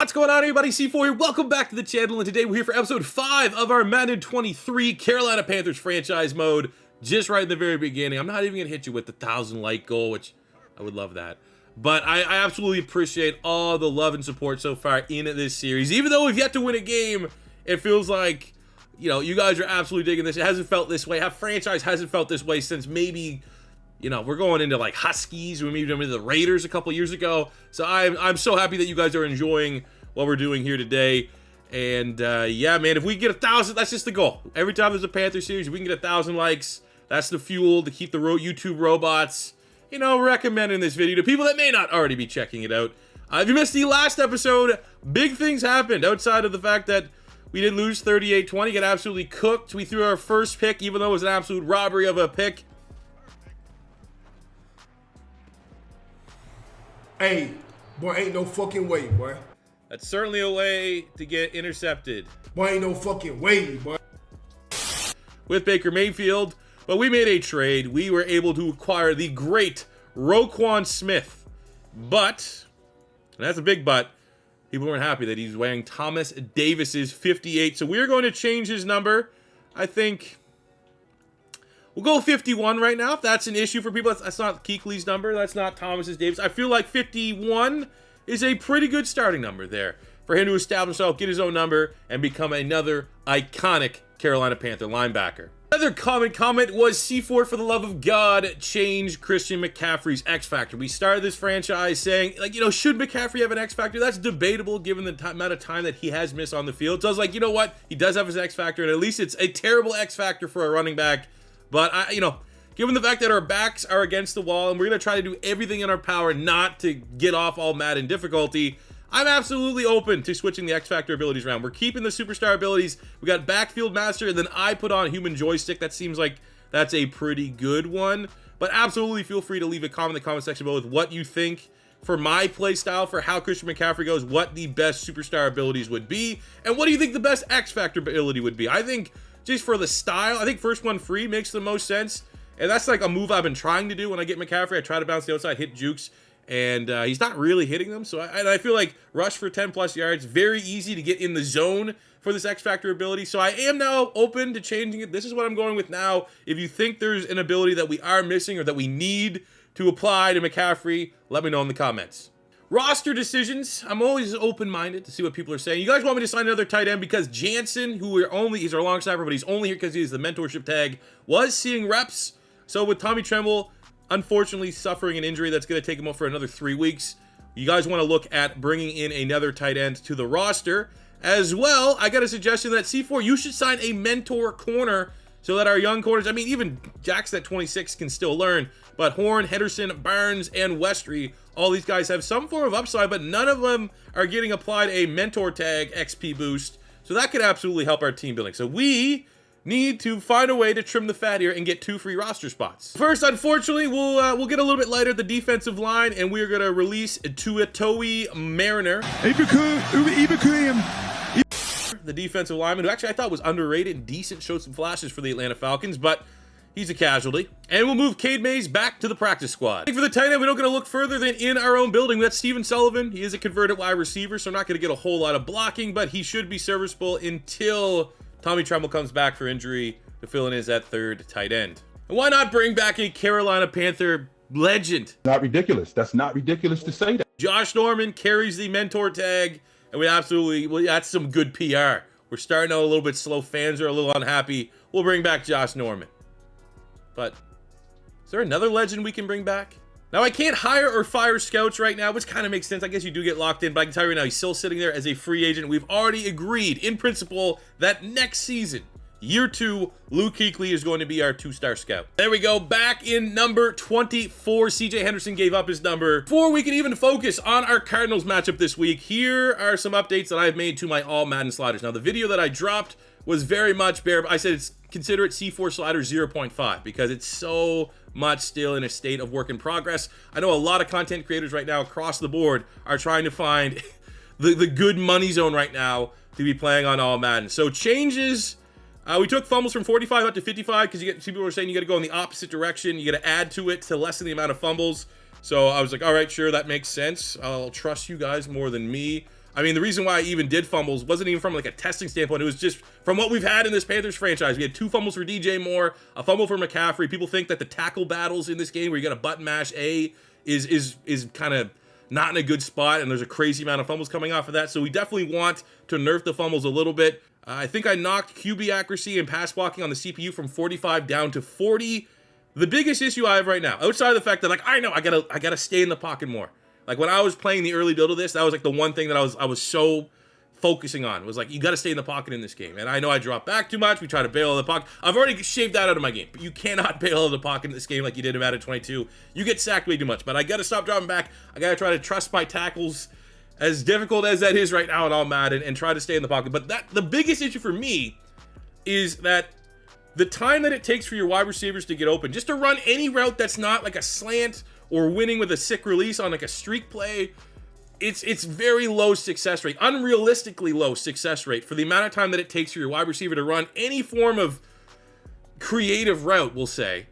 What's going on, everybody? C4 here. Welcome back to the channel, and today we're here for episode 5 of our Madden 23 Carolina Panthers franchise mode. Just right in the very beginning. I'm not even gonna hit you with the 1,000 like goal, which I would love that. But I absolutely appreciate all the love and support so far in this series. Even though we've yet to win a game, it feels like, you know, you guys are absolutely digging this. It hasn't felt this way. Our franchise hasn't felt this way since maybe, you know, we're going into like Huskies, we maybe into the Raiders a couple years ago. So I'm so happy that you guys are enjoying what we're doing here today. And yeah, man, if we get 1,000, that's just the goal. Every time there's a Panther series, if we can get 1,000 likes, that's the fuel to keep the YouTube robots, you know, recommending this video to people that may not already be checking it out. If you missed the last episode, big things happened outside of the fact that we did lose 38-20, got absolutely cooked. We threw our first pick, even though it was an absolute robbery of a pick. Hey, boy, ain't no fucking way, boy. That's certainly a way to get intercepted. Boy, ain't no fucking way, boy. With Baker Mayfield, but we made a trade. We were able to acquire the great Roquan Smith. But, and that's a big but, people weren't happy that he's wearing Thomas Davis's 58. So we're going to change his number. I think we'll go 51 right now. If that's an issue for people, that's not Kuechly's number. That's not Thomas's Davis. I feel like 51 is a pretty good starting number there for him to establish himself, get his own number, and become another iconic Carolina Panther linebacker. Another comment was C4, for the love of God, change Christian McCaffrey's X Factor. We started this franchise saying, like, you know, should McCaffrey have an X Factor? That's debatable given the amount of time that he has missed on the field. So I was like, you know what? He does have his X Factor, and at least it's a terrible X Factor for a running back. But, you know, given the fact that our backs are against the wall and we're going to try to do everything in our power not to get off all Madden difficulty, I'm absolutely open to switching the X Factor abilities around. We're keeping the superstar abilities. We got Backfield Master, and then I put on Human Joystick. That seems like that's a pretty good one. But absolutely feel free to leave a comment in the comment section below with what you think for my play style, for how Christian McCaffrey goes, what the best superstar abilities would be, and what do you think the best X Factor ability would be. I think just for the style, I think first one free makes the most sense. And that's like a move I've been trying to do when I get McCaffrey. I try to bounce the outside, hit jukes, and he's not really hitting them. So I feel like rush for 10 plus yards, very easy to get in the zone for this X Factor ability. So I am now open to changing it. This is what I'm going with now. If you think there's an ability that we are missing or that we need to apply to McCaffrey, let me know in the comments. Roster decisions, I'm always open-minded to see what people are saying. You guys want me to sign another tight end because Jansen, he's our long snapper, but he's only here because he's the mentorship tag, was seeing reps. So with Tommy Tremble, unfortunately suffering an injury that's going to take him out for another 3 weeks, you guys want to look at bringing in another tight end to the roster. As well, I got a suggestion that C4, you should sign a mentor corner so that our young corners, I mean, even Jackson at 26 can still learn, but Horn, Henderson, Barnes, and Westry, all these guys have some form of upside, but none of them are getting applied a mentor tag XP boost. So that could absolutely help our team building. So we need to find a way to trim the fat here and get 2 free roster spots. First, unfortunately, we'll get a little bit lighter at the defensive line, and we're gonna release Tuatowi Mariner, the defensive lineman, who actually I thought was underrated and decent, showed some flashes for the Atlanta Falcons, but he's a casualty. And we'll move Cade Mays back to the practice squad. For the tight end, we're not going to look further than in our own building. We got Steven Sullivan. He is a converted wide receiver, so I'm not going to get a whole lot of blocking, but he should be serviceable until Tommy Tremble comes back for injury to fill in as that third tight end. And why not bring back a Carolina Panther legend? Not ridiculous. That's not ridiculous to say that. Josh Norman carries the mentor tag, and we absolutely, well, that's some good PR. We're starting out a little bit slow. Fans are a little unhappy. We'll bring back Josh Norman. But is there another legend we can bring back? Now, I can't hire or fire scouts right now, which kind of makes sense. I guess you do get locked in, but I can tell you right now, he's still sitting there as a free agent. We've already agreed, in principle, that next season, year 2, Luke Kuechly is going to be our 2-star scout. There we go, back in number 24. CJ Henderson gave up his number. Before we can even focus on our Cardinals matchup this week, here are some updates that I've made to my all Madden sliders. Now, the video that I dropped was very much bare. I said consider it C4 slider 0.5 because it's so much still in a state of work in progress. I know a lot of content creators right now across the board are trying to find the good money zone right now to be playing on all Madden. So changes, we took fumbles from 45 up to 55 because people were saying you got to go in the opposite direction. You got to add to it to lessen the amount of fumbles. So I was like, all right, sure, that makes sense. I'll trust you guys more than me. I mean, the reason why I even did fumbles wasn't even from like a testing standpoint. It was just from what we've had in this Panthers franchise. We had 2 fumbles for DJ Moore, a fumble for McCaffrey. People think that the tackle battles in this game where you got a button mash is kind of not in a good spot, and there's a crazy amount of fumbles coming off of that. So we definitely want to nerf the fumbles a little bit. I think I knocked QB accuracy and pass blocking on the CPU from 45 down to 40. The biggest issue I have right now, outside of the fact that like I know I gotta stay in the pocket more. Like when I was playing the early build of this, that was like the one thing that I was so focusing on, was like, you got to stay in the pocket in this game. And I know I drop back too much. We try to bail out of the pocket. I've already shaved that out of my game, but you cannot bail out of the pocket in this game like you did in Madden 22. You get sacked way too much, but I got to stop dropping back. I got to try to trust my tackles, as difficult as that is right now in all Madden, and try to stay in the pocket. But the biggest issue for me is that the time that it takes for your wide receivers to get open, just to run any route that's not like a slant or winning with a sick release on like a streak play, it's very low success rate, unrealistically low success rate for the amount of time that it takes for your wide receiver to run any form of creative route, we'll say,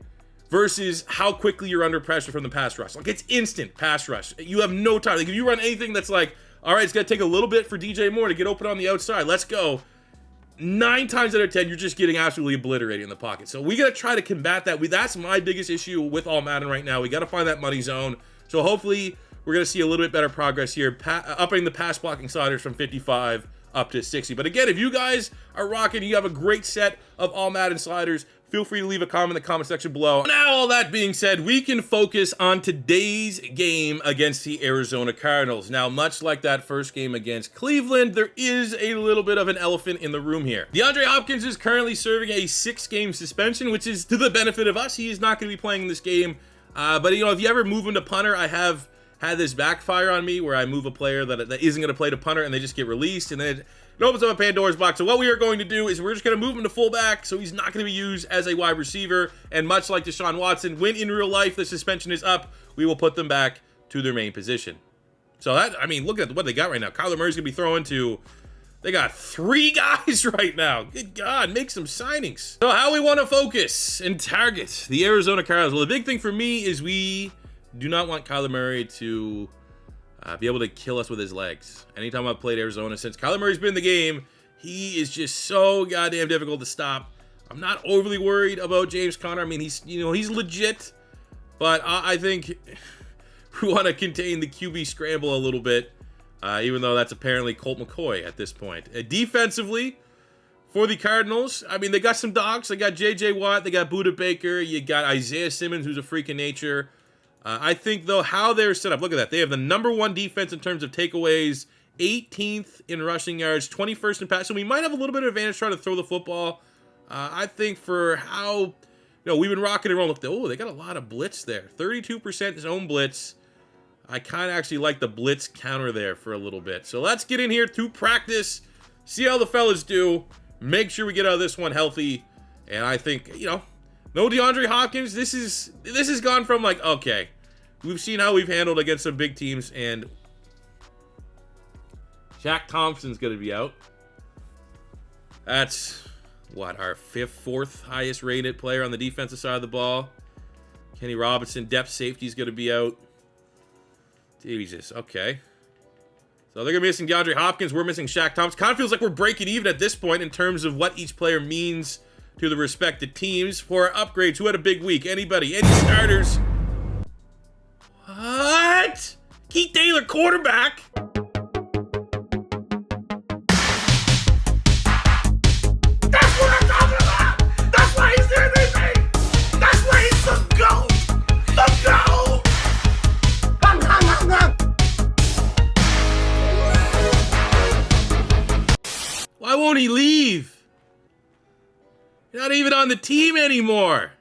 versus how quickly you're under pressure from the pass rush. Like, it's instant pass rush. You have no time. Like, if you run anything that's like, all right, it's going to take a little bit for DJ Moore to get open on the outside, let's go. 9 times out of 10, you're just getting absolutely obliterated in the pocket. So we got to try to combat that. That's my biggest issue with all Madden right now. We got to find that money zone. So hopefully we're going to see a little bit better progress here, upping the pass blocking sliders from 55 up to 60. But again, if you guys are rocking, you have a great set of all Madden sliders, feel free to leave a comment in the comment section below. Now, all that being said, we can focus on today's game against the Arizona Cardinals. Now, much like that first game against Cleveland, there is a little bit of an elephant in the room here. DeAndre Hopkins is currently serving a 6-game suspension, which is to the benefit of us. He is not going to be playing in this game. But, you know, if you ever move him to punter, I have had this backfire on me where I move a player that isn't going to play to punter and they just get released, and then it opens up a Pandora's box. So what we are going to do is we're just going to move him to fullback, so he's not going to be used as a wide receiver. And much like Deshaun Watson, when in real life the suspension is up, we will put them back to their main position. So that, I mean, look at what they got right now. Kyler Murray's going to be throwing to, they got 3 guys right now. Good God, make some signings. So how we want to focus and target the Arizona Cardinals. Well, the big thing for me is we do not want Kyler Murray to be able to kill us with his legs. Anytime I've played Arizona since Kyler Murray's been in the game, he is just so goddamn difficult to stop. I'm not overly worried about James Conner. I mean, he's legit, but I think we want to contain the QB scramble a little bit, even though that's apparently Colt McCoy at this point. Defensively, for the Cardinals, I mean, they got some dogs. They got J.J. Watt. They got Budda Baker. You got Isaiah Simmons, who's a freak of nature. I think, though, how they're set up, look at that. They have the #1 defense in terms of takeaways, 18th in rushing yards, 21st in pass. So we might have a little bit of advantage trying to throw the football. I think for how, you know, we've been rocking and rolling. Oh, they got a lot of blitz there. 32% zone blitz. I kind of actually like the blitz counter there for a little bit. So let's get in here to practice, see how the fellas do, make sure we get out of this one healthy. And I think, you know, no DeAndre Hopkins. This has gone from like, okay, we've seen how we've handled against some big teams, and Shaq Thompson's going to be out. That's, what, our 4th highest rated player on the defensive side of the ball. Kenny Robinson, depth safety, is going to be out. Jesus, okay. So they're going to be missing DeAndre Hopkins. We're missing Shaq Thompson. Kind of feels like we're breaking even at this point in terms of what each player means to the respective teams. For our upgrades, who had a big week? Anybody? Any starters? What? Keith Taylor, quarterback? That's what I'm talking about! That's why he's there, baby! That's why he's the GOAT! The GOAT! Why won't he leave? You're not even on the team anymore.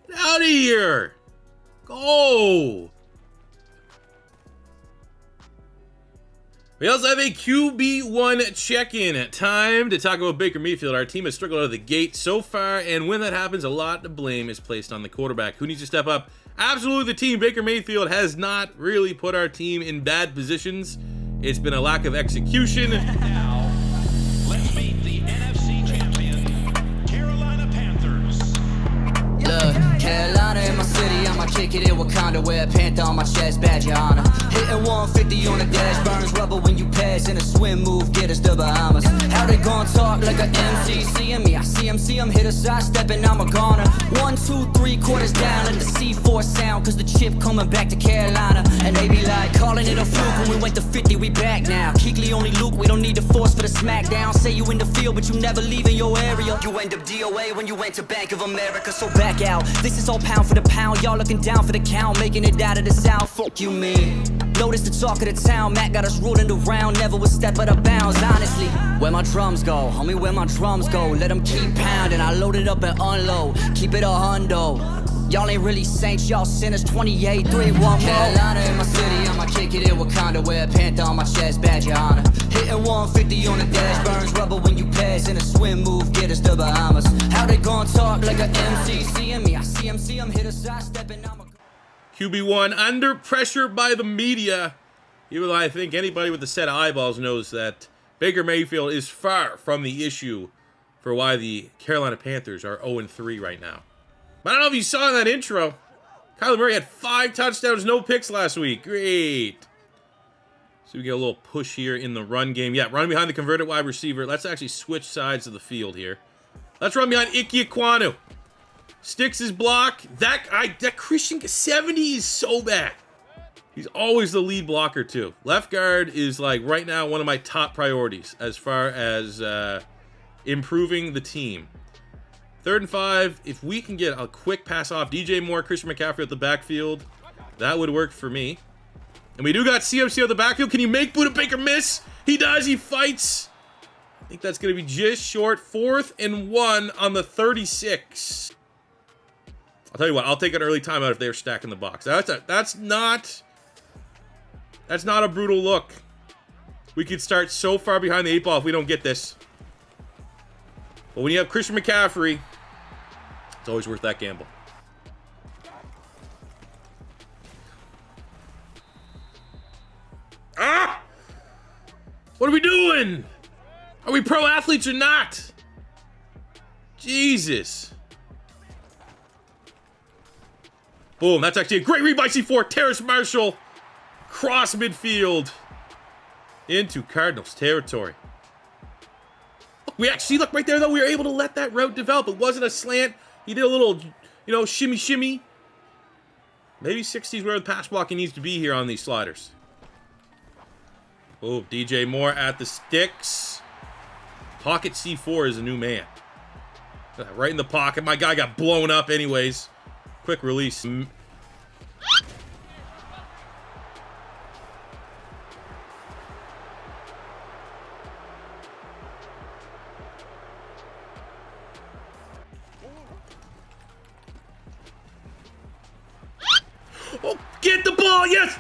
Get out of here. Go. We also have a QB1 check-in. Time to talk about Baker Mayfield. Our team has struggled out of the gate so far, and when that happens, a lot of blame is placed on the quarterback. Who needs to step up? Absolutely the team. Baker Mayfield has not really put our team in bad positions. It's been a lack of execution. Now, let's meet the NFC champion, Carolina Panthers. Look, Carolina in my my city, I'ma kick it in Wakanda. Wear a panther on my chest, badge your honor. Hitting 150 on the dash, burns rubber when you pass. In a swim move, get us to Bahamas. How they gon' talk like a MC? Seeing me, I see him hit a side step and I'm a goner. 1, 2, 3 quarters down, let the C4 sound. Cause the chip coming back to Carolina. And they be like, calling it a fluke. When we went to 50, we back now. Kuechly only Luke, we don't need the force for the smackdown. Say you in the field, but you never leave in your area. You end up DOA when you went to Bank of America. So back out, this is all pound for the pound. Y'all looking down for the count, making it out of the south. Fuck you mean? Notice the talk of the town. Matt got us rolling around, never would step out of bounds. Honestly, where my drums go, homie, where my drums go. Let them keep pounding, I load it up and unload. Keep it a hundo. Y'all ain't really saints, y'all sinners. 28, 3, 1 more. Carolina in my city, I'ma kick it in Wakanda. Wear a panther on my chest, badge your honor. Hitting 150 on the dash, burns rubber when you pass. In a swim move, get us to Bahamas. How they gon' talk like a MC? Seeing me, I see him hit a side step and I'm a... QB1 under pressure by the media. Even though I think anybody with a set of eyeballs knows that Baker Mayfield is far from the issue for why the Carolina Panthers are 0-3 right now. But I don't know if you saw in that intro, Kyler Murray had 5 touchdowns, no picks last week. Great. So we get a little push here in the run game. Yeah, run behind the converted wide receiver. Let's actually switch sides of the field here. Let's run behind Ikiakwanu. Sticks his block. That Christian 70 is so bad. He's always the lead blocker too. Left guard is like right now one of my top priorities as far as improving the team. 3rd and 5. If we can get a quick pass off DJ Moore, Christian McCaffrey at the backfield, that would work for me. And we do got CMC at the backfield. Can you make Buda Baker miss? He does. He fights. I think that's going to be just short. 4th and 1 on the 36. I'll tell you what, I'll take an early timeout if they're stacking the box. That's not a brutal look. We could start so far behind the 8 ball if we don't get this. But when you have Christian McCaffrey, it's always worth that gamble. Ah! What are we doing? Are we pro athletes or not? Jesus. Boom, that's actually a great read by C4. Terrace Marshall, cross midfield into Cardinals territory. We actually, look right there though, we were able to let that route develop. It wasn't a slant. He did a little, shimmy. Maybe 60 is where the pass blocking needs to be here on these sliders. Oh, DJ Moore at the sticks. Pocket C4 is a new man. Right in the pocket. My guy got blown up anyways. Quick release. Oh, get the ball, yes!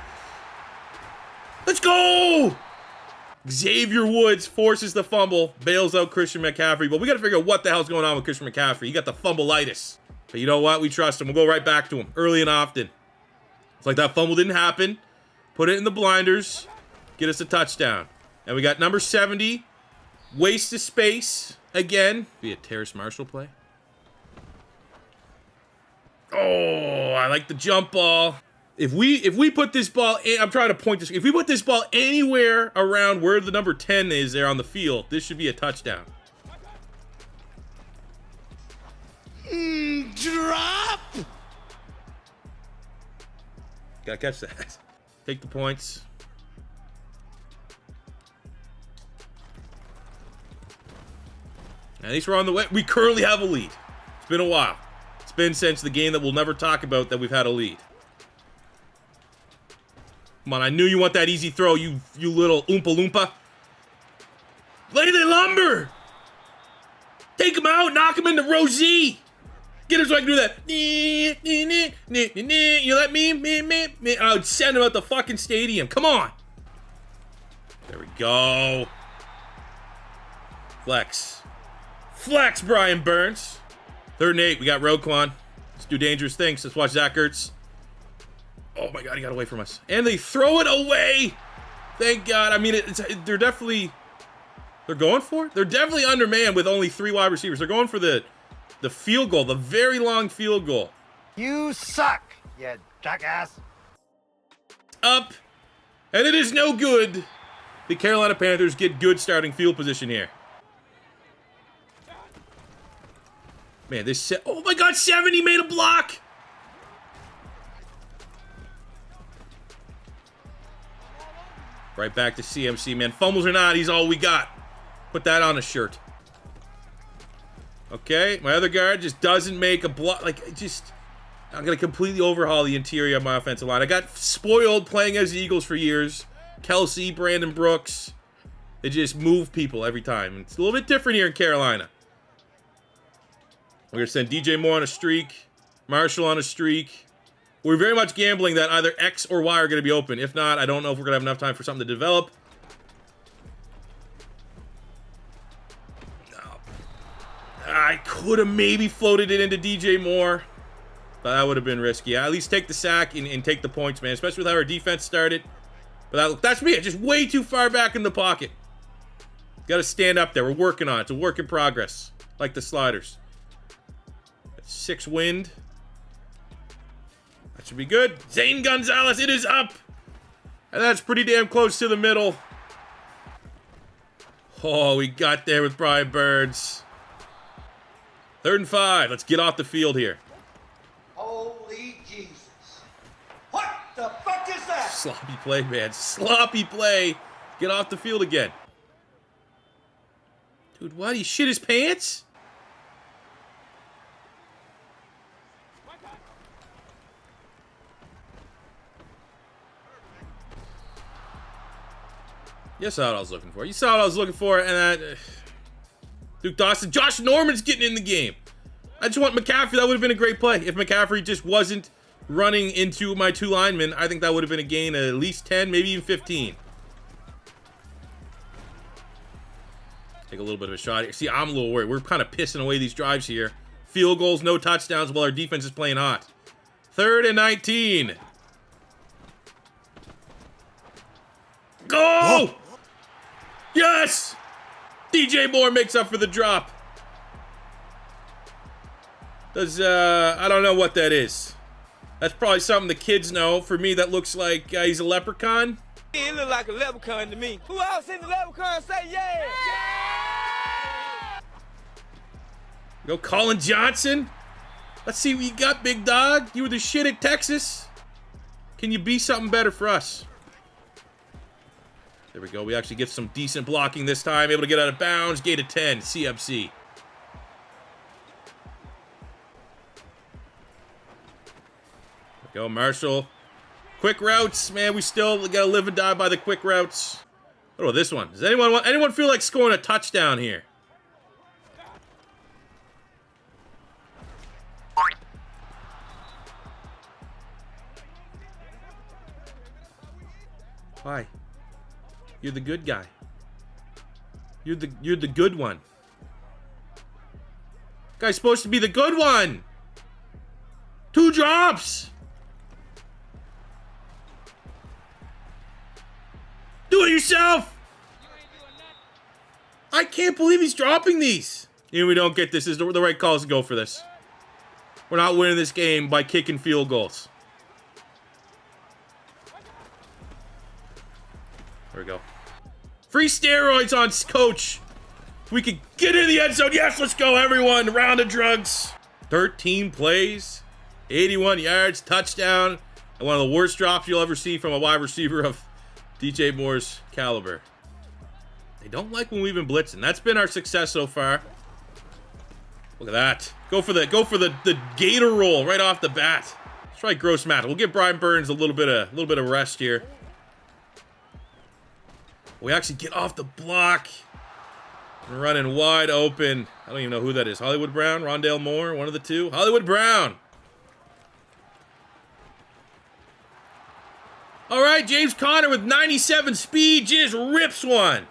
Let's go! Xavier Woods forces the fumble, bails out Christian McCaffrey, but we got to figure out what the hell's going on with Christian McCaffrey. He got the fumbleitis. But you know what? We trust him. We'll go right back to him early and often. It's like that fumble didn't happen. Put it in the blinders. Get us a touchdown. And we got number 70. Waste of space. Again. Be a Terrace Marshall play. Oh, I like the jump ball. If we put this ball, I'm trying to point this. If we put this ball anywhere around where the number 10 is there on the field, this should be a touchdown. Drop! Gotta catch that. Take the points. At least we're on the way. We currently have a lead. It's been a while. It's been since the game that we'll never talk about that we've had a lead. Come on, I knew you want that easy throw, you little Oompa Loompa. Lay the lumber! Take him out, knock him into Rosie! Get him so I can do that. You let me? I would send him out the fucking stadium. Come on. There we go. Flex. Flex, Brian Burns. 3rd and 8. We got Roquan. Let's do dangerous things. Let's watch Zach Ertz. Oh my God, he got away from us. And they throw it away. Thank God. I mean, they're definitely... They're going for it? They're definitely undermanned with only 3 wide receivers. They're going for the field goal, the very long field goal. You suck, you jackass. Up. And it is no good. The Carolina Panthers get good starting field position here. Man, this... Oh my God, 70 made a block. Right back to CMC, man. Fumbles or not, he's all we got. Put that on a shirt. Okay, my other guard just doesn't make a block. Like, just... I'm going to completely overhaul the interior of my offensive line. I got spoiled playing as the Eagles for years. Kelsey, Brandon Brooks. They just move people every time. It's a little bit different here in Carolina. We're going to send DJ Moore on a streak. Marshall on a streak. We're very much gambling that either X or Y are going to be open. If not, I don't know if we're going to have enough time for something to develop. I could have maybe floated it into DJ Moore. But that would have been risky. Yeah, at least take the sack and take the points, man. Especially with how our defense started. But that's me. Just way too far back in the pocket. Got to stand up there. We're working on it. It's a work in progress. Like the sliders. 6 wind. That should be good. Zane Gonzalez, it is up. And that's pretty damn close to the middle. Oh, we got there with Brian Burns. 3rd and 5. Let's get off the field here. Holy Jesus. What the fuck is that? Sloppy play, man. Sloppy play. Get off the field again. Dude, what? He shit his pants? You saw what I was looking for. You saw what I was looking for, and that... Duke Dawson. Josh Norman's getting in the game. I just want McCaffrey. That would have been a great play. If McCaffrey just wasn't running into my 2 linemen, I think that would have been a gain of at least 10, maybe even 15. Take a little bit of a shot here. See, I'm a little worried. We're kind of pissing away these drives here. Field goals, no touchdowns while our defense is playing hot. 3rd and 19. Go! Oh! Yes! DJ Moore makes up for the drop. Does, I don't know what that is. That's probably something the kids know. For me, that looks like he's a leprechaun. He look like a leprechaun to me. Who else in the leprechaun say yeah? Yeah! Go Colin Johnson. Let's see what you got, big dog. You were the shit at Texas. Can you be something better for us? There we go. We actually get some decent blocking this time. Able to get out of bounds. Gate of 10. CMC. Go Marshall. Quick routes, man. We still gotta live and die by the quick routes. What about this one? Does anyone feel like scoring a touchdown here? Why? You're the good guy. You're the good one. Guy's supposed to be the good one. 2 drops. Do it yourself! I can't believe he's dropping these. Even we don't get this. This is the right calls to go for this. We're not winning this game by kicking field goals. There we go. Free steroids on Coach. We could get in the end zone. Yes, let's go, everyone. Round of drugs. 13 plays, 81 yards, touchdown, and one of the worst drops you'll ever see from a wide receiver of DJ Moore's caliber. They don't like when we've been blitzing. That's been our success so far. Look at that. Go for the gator roll right off the bat. Let's try gross math. We'll give Brian Burns a little bit of rest here. We actually get off the block. We're running wide open. I don't even know who that is. Hollywood Brown, Rondale Moore, one of the two. Hollywood Brown. All right, James Conner with 97 speed just rips one.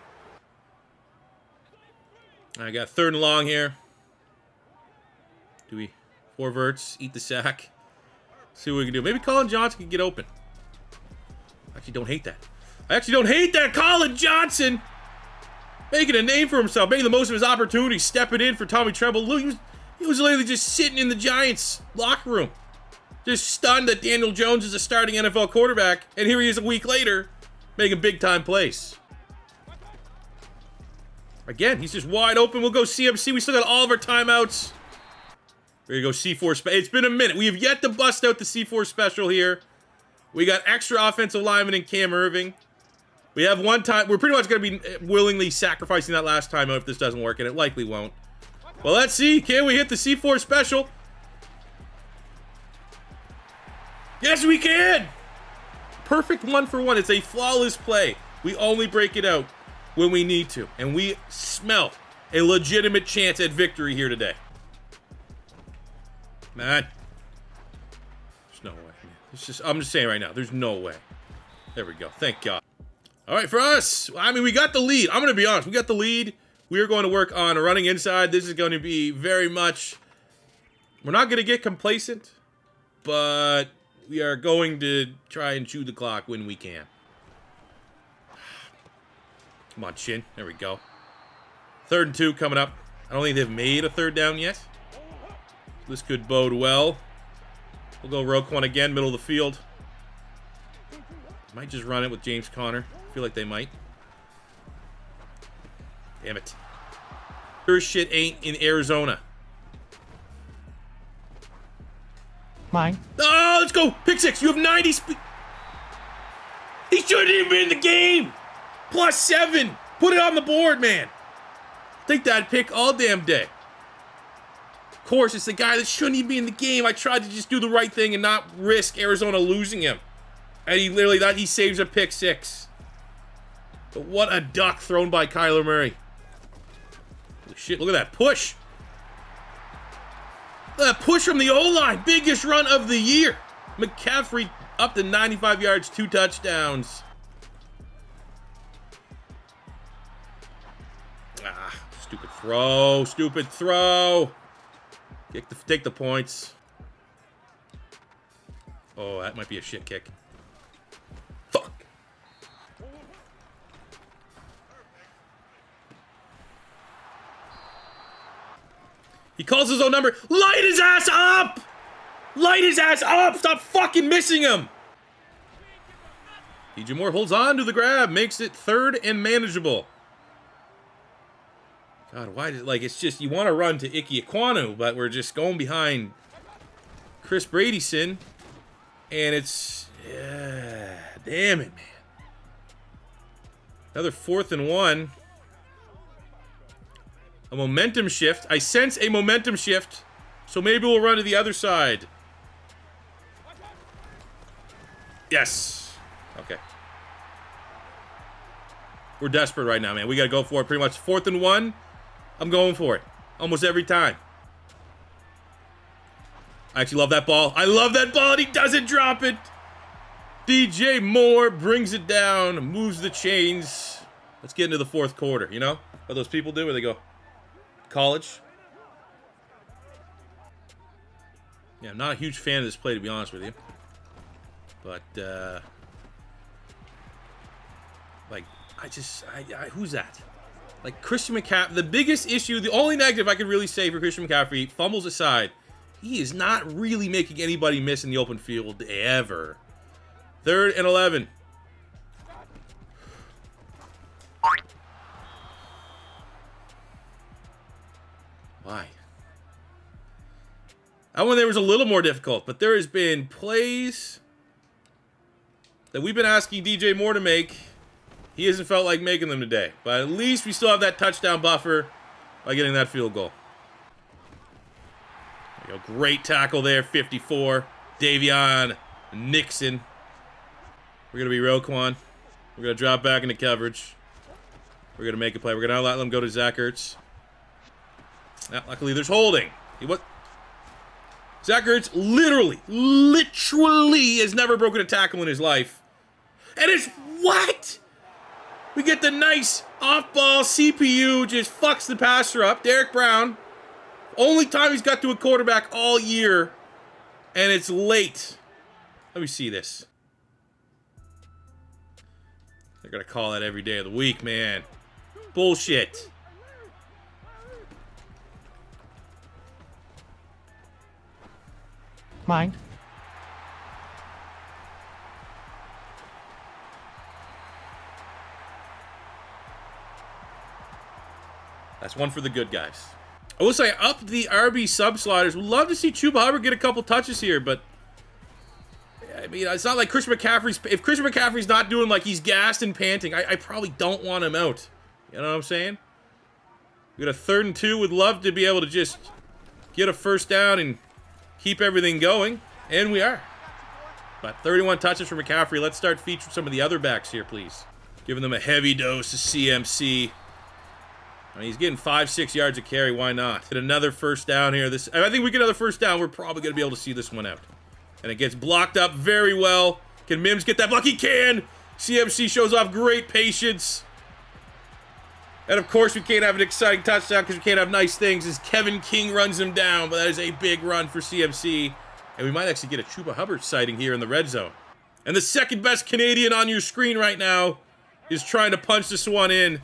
I got 3rd and long here. Do we 4 verts, eat the sack? See what we can do. Maybe Colin Johnson can get open. Actually, don't hate that. I actually don't hate that. Colin Johnson making a name for himself, making the most of his opportunities, stepping in for Tommy Tremble. Look, he was literally just sitting in the Giants' locker room. Just stunned that Daniel Jones is a starting NFL quarterback, and here he is a week later, making big-time plays. Again, he's just wide open. We'll go CMC. We still got all of our timeouts. We're going to go C4 special. It's been a minute. We have yet to bust out the C4 special here. We got extra offensive lineman in Cam Irving. We have one time. We're pretty much going to be willingly sacrificing that last timeout if this doesn't work, and it likely won't. Well, let's see. Can we hit the C4 special? Yes, we can. Perfect 1-for-1. It's a flawless play. We only break it out when we need to, and we smell a legitimate chance at victory here today. Man, there's no way. It's just, I'm just saying right now, there's no way. There we go. Thank God. All right, for us, I mean, we got the lead. I'm going to be honest. We got the lead. We are going to work on running inside. This is going to be very much, we're not going to get complacent, but we are going to try and chew the clock when we can. Come on, Chin. There we go. 3rd and 2 coming up. I don't think they've made a 3rd down yet. This could bode well. We'll go Roquan again, middle of the field. Might just run it with James Conner. I feel like they might. Damn it. Your shit ain't in Arizona. Mine. Oh, let's go. Pick 6. You have 90 speed. He shouldn't even be in the game. +7. Put it on the board, man. Take that pick all damn day. Of course, it's the guy that shouldn't even be in the game. I tried to just do the right thing and not risk Arizona losing him. And he literally thought he saves a pick 6. But what a duck thrown by Kyler Murray. Holy shit, look at that push. Look at that push from the O-line. Biggest run of the year. McCaffrey up to 95 yards, 2 touchdowns. Ah, stupid throw. Stupid throw. Take the points. Oh, that might be a shit kick. Fuck. He calls his own number. Light his ass up! Light his ass up! Stop fucking missing him! DJ Moore holds on to the grab. Makes it 3rd and manageable. God, why did, like, it's just, you want to run to Ike Ekwonu, but we're just going behind Chris Bradyson, and it's, yeah, damn it, man. Another 4th and 1. A momentum shift. I sense a momentum shift, so maybe we'll run to the other side. Yes. Okay. We're desperate right now, man. We got to go for it. Pretty much 4th and 1. I'm going for it. Almost every time. I actually love that ball. I love that ball, and he doesn't drop it. DJ Moore brings it down, moves the chains. Let's get into the 4th quarter, you know? What those people do where they go, college. Yeah, I'm not a huge fan of this play, to be honest with you. But, like, who's that? Like, Christian McCaffrey, the biggest issue, the only negative I could really say for Christian McCaffrey, fumbles aside, he is not really making anybody miss in the open field ever. 3rd and 11. Why? That one there was a little more difficult, but there has been plays that we've been asking DJ Moore to make. He hasn't felt like making them today. But at least we still have that touchdown buffer by getting that field goal. There you go. Great tackle there, 54. Davion Nixon. We're going to be Roquan. We're going to drop back into coverage. We're going to make a play. We're going to let them go to Zach Ertz. Now, luckily, there's holding. Zach Ertz literally has never broken a tackle in his life. And it's what? We get the nice off-ball CPU, just fucks the passer up. Derek Brown. Only time he's got to a quarterback all year. And it's late. Let me see this. They're going to call that every day of the week, man. Bullshit. Mine. That's one for the good guys. I will say, up the RB sub sliders. Would love to see Chuba Hubbard get a couple touches here, but I mean, it's not like Christian McCaffrey's. If Christian McCaffrey's not doing like he's gassed and panting, I probably don't want him out. You know what I'm saying? We got a 3rd and 2. Would love to be able to just get a first down and keep everything going, and we are. But 31 touches for McCaffrey. Let's start featuring some of the other backs here, please. Giving them a heavy dose of CMC. I mean, he's getting 5-6 yards a carry. Why not? Get another first down here. I think we get another first down. We're probably going to be able to see this one out. And it gets blocked up very well. Can Mims get that block? He can. CMC shows off great patience. And of course, we can't have an exciting touchdown because we can't have nice things as Kevin King runs him down. But that is a big run for CMC. And we might actually get a Chuba Hubbard sighting here in the red zone. And the second best Canadian on your screen right now is trying to punch this one in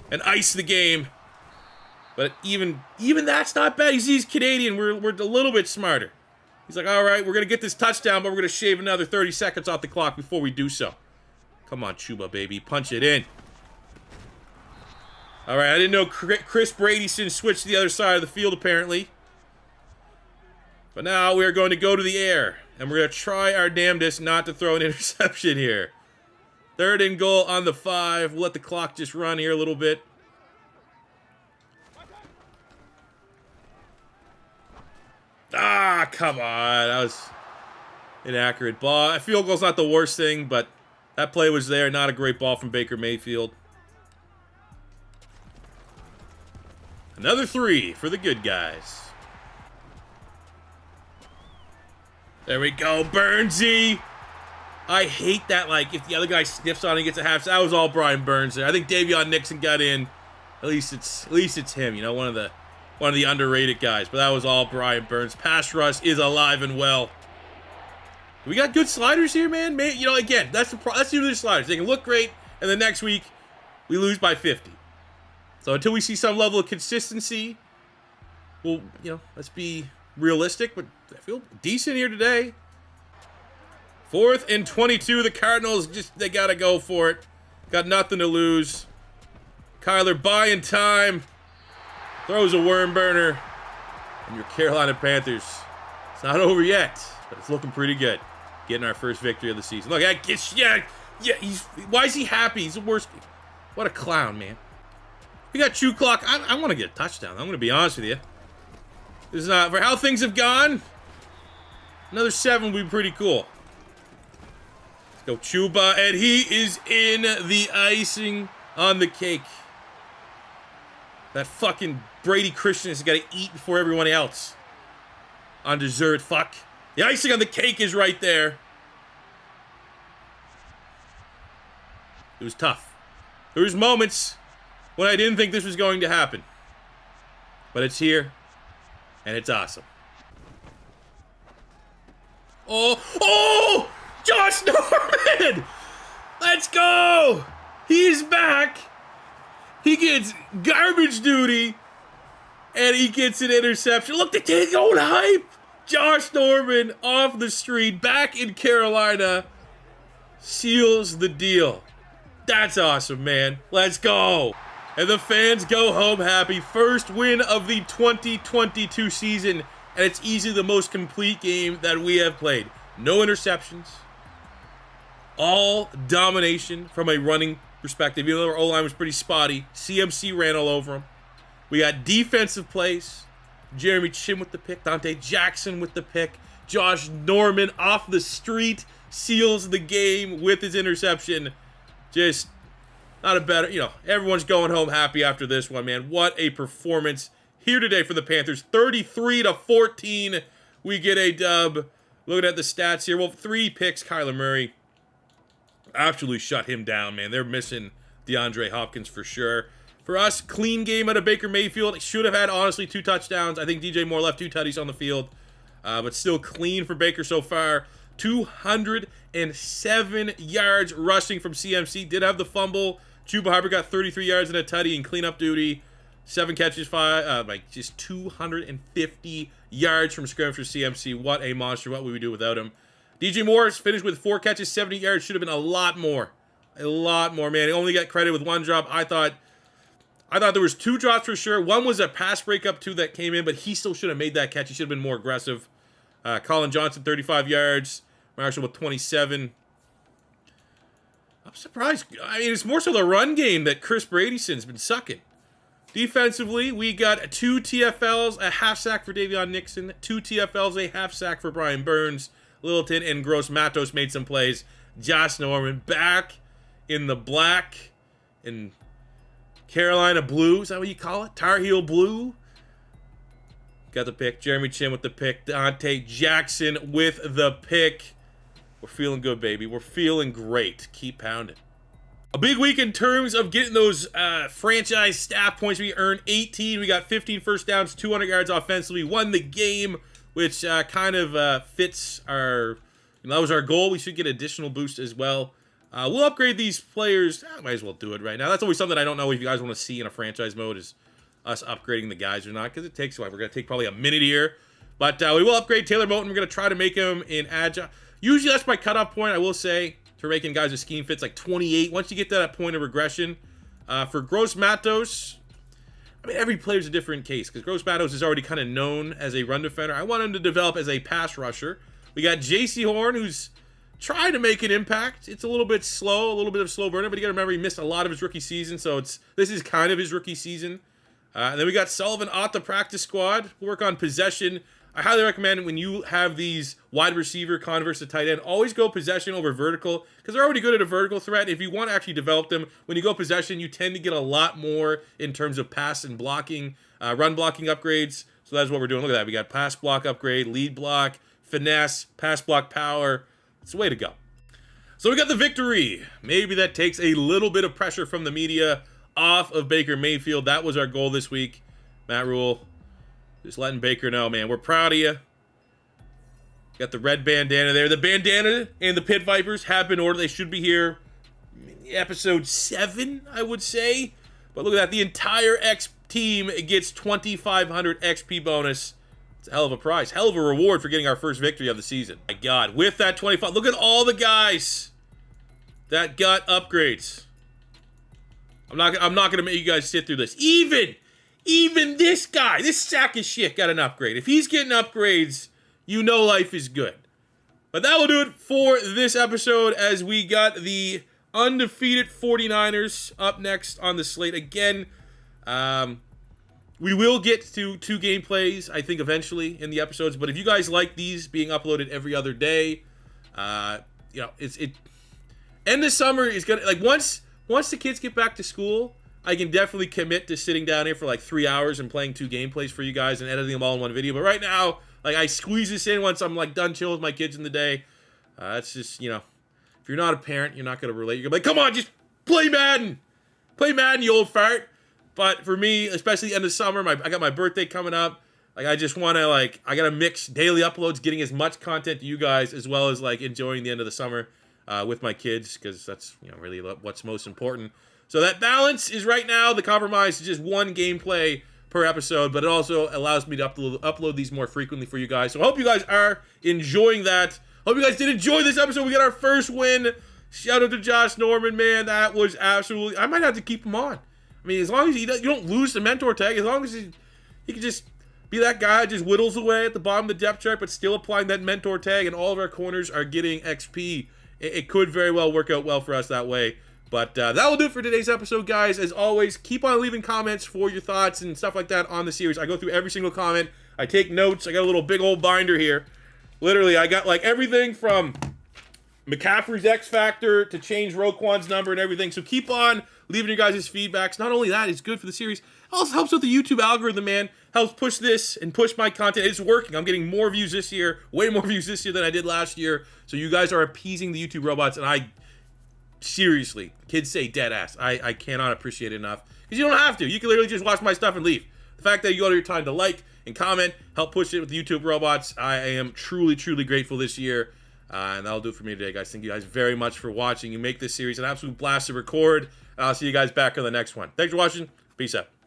and ice the game. But even that's not bad. He's Canadian. We're a little bit smarter. He's like, all right, we're going to get this touchdown, but we're going to shave another 30 seconds off the clock before we do so. Come on, Chuba, baby. Punch it in. All right, I didn't know Chris Bradyson switched to the other side of the field, apparently. But now we're going to go to the air, and we're going to try our damnedest not to throw an interception here. 3rd and goal on the 5. We'll let the clock just run here a little bit. Ah, come on. That was inaccurate ball. A field goal's not the worst thing, but that play was there. Not a great ball from Baker Mayfield. Another 3 for the good guys. There we go, Burnsy. I hate that, like, if the other guy sniffs on it and gets a half. That was all Brian Burns there. I think Davion Nixon got in. At least it's him, you know, one of the underrated guys. But that was all Brian Burns. Pass rush is alive and well. We got good sliders here, man. You know, again, that's usually the sliders. They can look great, and the next week we lose by 50. So until we see some level of consistency, well, you know, let's be realistic. But I feel decent here today. 4th and 22. The Cardinals they gotta go for it. Got nothing to lose. Kyler buying time. Throws a worm burner. And your Carolina Panthers. It's not over yet, but it's looking pretty good. Getting our first victory of the season. Look, why is he happy? He's the worst. What a clown, man. We got chew clock. I want to get a touchdown. I'm going to be honest with you. This is not for how things have gone. Another 7 would be pretty cool. Let's go Chuba, and he is in the icing on the cake. That fucking Brady Christian has got to eat before everyone else. On dessert, fuck. The icing on the cake is right there. It was tough. There was moments when I didn't think this was going to happen. But it's here, and it's awesome. Oh! Josh Norman! Let's go! He's back! He gets garbage duty, and he gets an interception. Look, the kid's going hype! Josh Norman off the street, back in Carolina, seals the deal. That's awesome, man. Let's go! And the fans go home happy. First win of the 2022 season, and it's easily the most complete game that we have played. No interceptions. All domination from a running perspective. Even though our O-line was pretty spotty, CMC ran all over him. We got defensive plays. Jeremy Chin with the pick. Dante Jackson with the pick. Josh Norman off the street seals the game with his interception. Just not a better, you know, everyone's going home happy after this one, man. What a performance here today for the Panthers. 33-14. We get a dub. Looking at the stats here. Well, 3 picks. Kyler Murray absolutely shut him down, man. They're missing DeAndre Hopkins for sure. For us, clean game out of Baker Mayfield. Should have had, honestly, 2 touchdowns. I think DJ Moore left 2 tutties on the field. But still clean for Baker so far. 207 yards rushing from CMC. Did have the fumble. Chuba Hubbard got 33 yards in a tutty in cleanup duty. 7 catches, 5, just 250 yards from scrimmage for CMC. What a monster. What would we do without him? DJ Moore finished with 4 catches, 70 yards. Should have been a lot more. A lot more, man. He only got credit with 1 drop. I thought I thought there was 2 drops for sure. One was a pass breakup 2 that came in, but he still should have made that catch. He should have been more aggressive. Colin Johnson, 35 yards. Marshall with 27. I'm surprised. I mean, it's more so the run game that Chris Bradyson's been sucking. Defensively, we got 2 TFLs, a half sack for Davion Nixon, 2 TFLs, a half sack for Brian Burns. Littleton and Gross Matos made some plays. Josh Norman back in the black and Carolina blue. Is that what you call it? Tar Heel blue. Got the pick. Jeremy Chin with the pick. Dante Jackson with the pick. We're feeling good, baby. We're feeling great. Keep pounding. A big week in terms of getting those franchise staff points. We earned 18. We got 15 first downs, 200 yards offensively. We won the game, which kind of fits our... that was our goal. We should get additional boost as well. We'll upgrade these players. I might as well do it right now. That's always something I don't know if you guys want to see in a franchise mode is us upgrading the guys or not, because it takes a while. We're going to take probably a minute here. But we will upgrade Taylor Moton. We're going to try to make him in agile. Usually that's my cutoff point, I will say, for making guys with scheme fits, like 28. Once you get to that point of regression. For Gross Matos, I mean, every player's a different case, because Gross Matos is already kind of known as a run defender. I want him to develop as a pass rusher. We got J.C. Horn, who's trying to make an impact. It's a little bit slow, a little bit of slow burner, but you got to remember he missed a lot of his rookie season, so this is kind of his rookie season. And then we got Sullivan at the practice squad. We'll work on possession. I highly recommend when you have these wide receiver converse to tight end, always go possession over vertical, because they're already good at a vertical threat. If you want to actually develop them, when you go possession, you tend to get a lot more in terms of pass and blocking, run blocking upgrades. So that's what we're doing. Look at that. We got pass block upgrade, lead block, finesse, pass block power. It's the way to go. So we got the victory. Maybe that takes a little bit of pressure from the media off of Baker Mayfield. That was our goal this week. Matt Rule, just letting Baker know, man, we're proud of you. Got the red bandana there. The bandana and the Pit Vipers have been ordered. They should be here episode 7, I would say. But look at that. The entire X team gets 2,500 XP bonus. It's a hell of a prize. Hell of a reward for getting our first victory of the season. My God. With that 25, look at all the guys that got upgrades. I'm not gonna make you guys sit through this. Even this guy, this sack of shit, got an upgrade. If he's getting upgrades, you know life is good. But that will do it for this episode, as we got the undefeated 49ers up next on the slate. Again, we will get to 2 gameplays, I think, eventually in the episodes. But if you guys like these being uploaded every other day, you know, end of summer is gonna, like, once the kids get back to school, I can definitely commit to sitting down here for like 3 hours and playing 2 gameplays for you guys and editing them all in one video. But right now, like, I squeeze this in once I'm like done chilling with my kids in the day. It's just, you know, if you're not a parent, you're not gonna relate. You're gonna be like, come on, just play Madden, you old fart. But for me, especially end of summer, I got my birthday coming up. Like, I just want to, like, I gotta mix daily uploads, getting as much content to you guys as well as like enjoying the end of the summer with my kids, because that's, you know, really what's most important. So that balance is right now, the compromise is just 1 gameplay per episode, but it also allows me to upload these more frequently for you guys. So I hope you guys are enjoying that. Hope you guys did enjoy this episode. We got our first win. Shout out to Josh Norman, man. That was absolutely... I might have to keep him on. I mean, as long as you don't lose the mentor tag, as long as he can just be that guy that just whittles away at the bottom of the depth chart, but still applying that mentor tag, and all of our corners are getting XP. It could very well work out well for us that way. But that will do it for today's episode, guys. As always, keep on leaving comments for your thoughts and stuff like that on the series. I go through every single comment. I take notes. I got a little big old binder here. Literally, I got like everything from McCaffrey's X Factor to change Roquan's number and everything. So keep on leaving your guys' feedbacks. Not only that, it's good for the series. It also helps with the YouTube algorithm, man. Helps push this and push my content. It's working. I'm getting more views this year. Way more views this year than I did last year. So you guys are appeasing the YouTube robots, and I... seriously, kids say dead ass. I cannot appreciate it enough. Because you don't have to. You can literally just watch my stuff and leave. The fact that you go to your time to like and comment, help push it with the YouTube robots, I am truly, truly grateful this year. And that'll do it for me today, guys. Thank you guys very much for watching. You make this series an absolute blast to record. I'll see you guys back on the next one. Thanks for watching. Peace out.